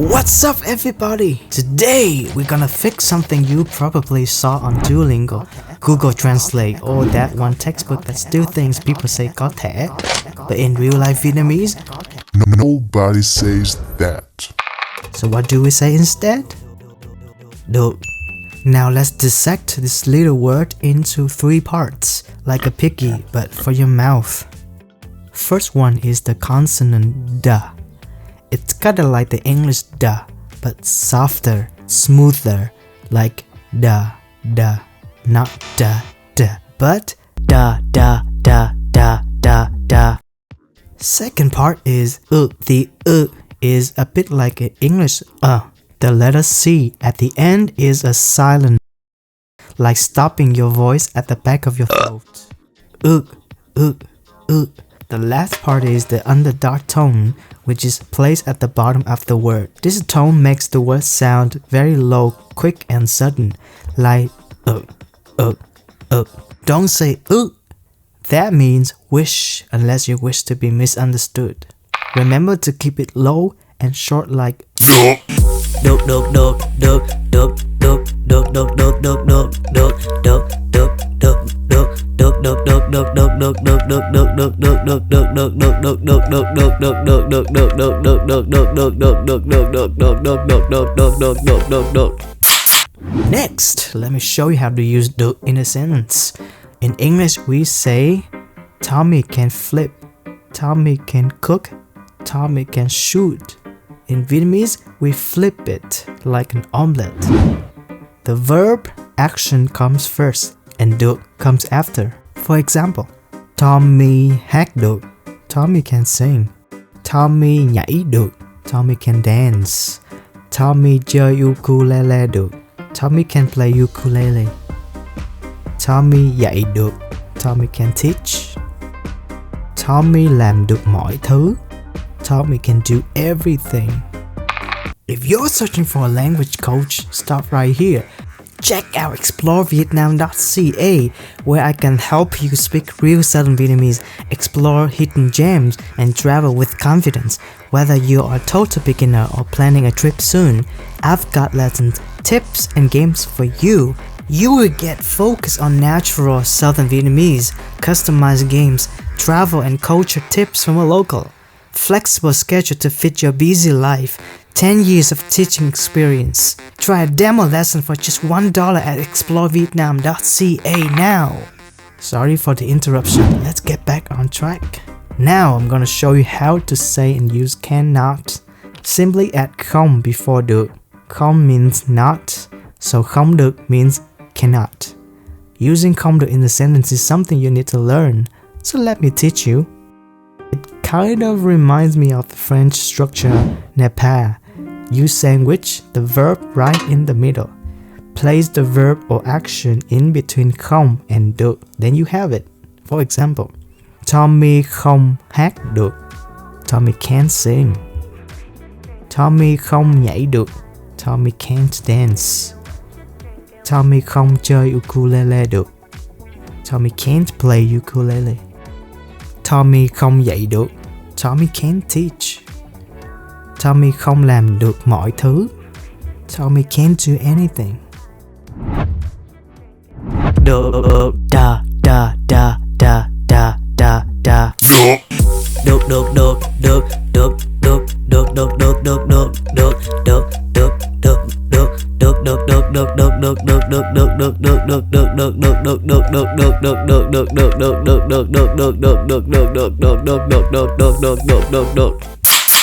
What's up everybody? Today we're gonna fix something you probably saw on Duolingo, Google Translate, or that one textbook that still thinks people say có thể, but in real life Vietnamese, nobody says that. So what do we say instead? Được. Now let's dissect this little word into 3 parts, like a piggy but for your mouth. First one is the consonant da. It's kinda like the English da, but softer, smoother, like da, da, not da, da, but da, da, da, da, da, da. Second part is The is a bit like an English The letter C at the end is a silent, like stopping your voice at the back of your throat. The last part is the underdog tone, which is placed at the bottom of the word. This tone makes the word sound very low, quick and sudden, like Don't say That means wish, unless you wish to be misunderstood. Remember to keep it low and short, like Next, let me show you how to use được in a sentence. In English, we say Tommy can flip, Tommy can cook, Tommy can shoot. In Vietnamese, we flip it like an omelette. The verb action comes first and được comes after. For example, Tommy hát được, Tommy can sing. Tommy nhảy được, Tommy can dance. Tommy chơi ukulele được, Tommy can play ukulele. Tommy dạy được, Tommy can teach. Tommy làm được mọi thứ, Tommy can do everything. If you're searching for a language coach, stop right here. Check out explorevietnam.ca, where I can help you speak real Southern Vietnamese, explore hidden gems, and travel with confidence. Whether you are a total beginner or planning a trip soon, I've got lessons, tips, and games for you. You will get focus on natural Southern Vietnamese, customized games, travel and culture tips from a local, flexible schedule to fit your busy life, 10 years of teaching experience. Try a demo lesson for just $1 at explorevietnam.ca now. Sorry for the interruption, let's get back on track. Now I'm gonna show you how to say and use cannot. Simply add không before được. Không means not, so không được means cannot. Using không được in the sentence is something you need to learn, so let me teach you. It kind of reminds me of the French structure ne pas. You sandwich the verb right in the middle. Place the verb or action in between không and được, then you have it. For example, Tommy không hát được, Tommy can't sing. Tommy không nhảy được, Tommy can't dance. Tommy không chơi ukulele được, Tommy can't play ukulele. Tommy không dạy được, Tommy can't teach. Tommy không làm được mọi thứ, Tommy can't do anything. Được, da, da, da, da, da, da, da. Được, được, được, được, được, được, được, được, được, được, được, được, được, được, được, được.